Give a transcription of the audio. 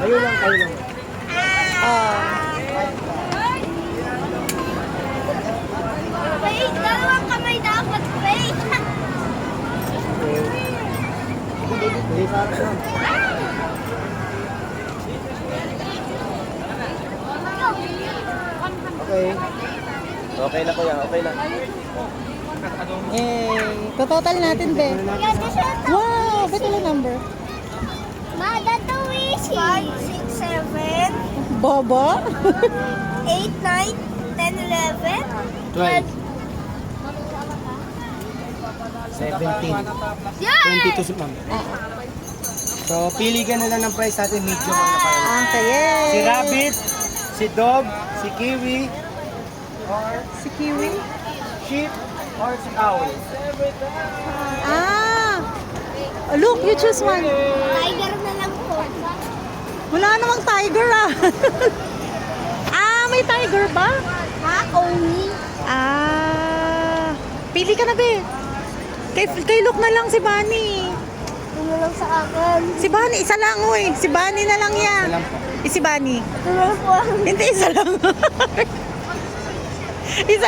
Kayo lang, kayo lang. Wait, dalawang kamay dapat. Wait. Hindi sa akin lang. Okay. Okay na kuya, okay na. Total natin, be. Wow, ba't yung number? Madatawishi. 5, 6, 7, Bobo? 8, 9, 10, 11, 12. 17. Yay! 22 ma'am. So, pili ka na lang ng price natin. Medium ang napakalala. Okay, yay! Si Rabbit, si Dog, si Kiwi, or Si Kiwi? Sheep, or si Owl. Look, you choose one. Tiger na lang po. Wala namang tiger may tiger ba? Ha? Oni? Pili ka na, be. Kay Luke na lang si Bunny. Ano lang sa akin? Si Bunny, isa lang, uy. Si Bunny na lang yan. Alam po. Si Bunny. Ito lang po. Hindi, isa lang. Isa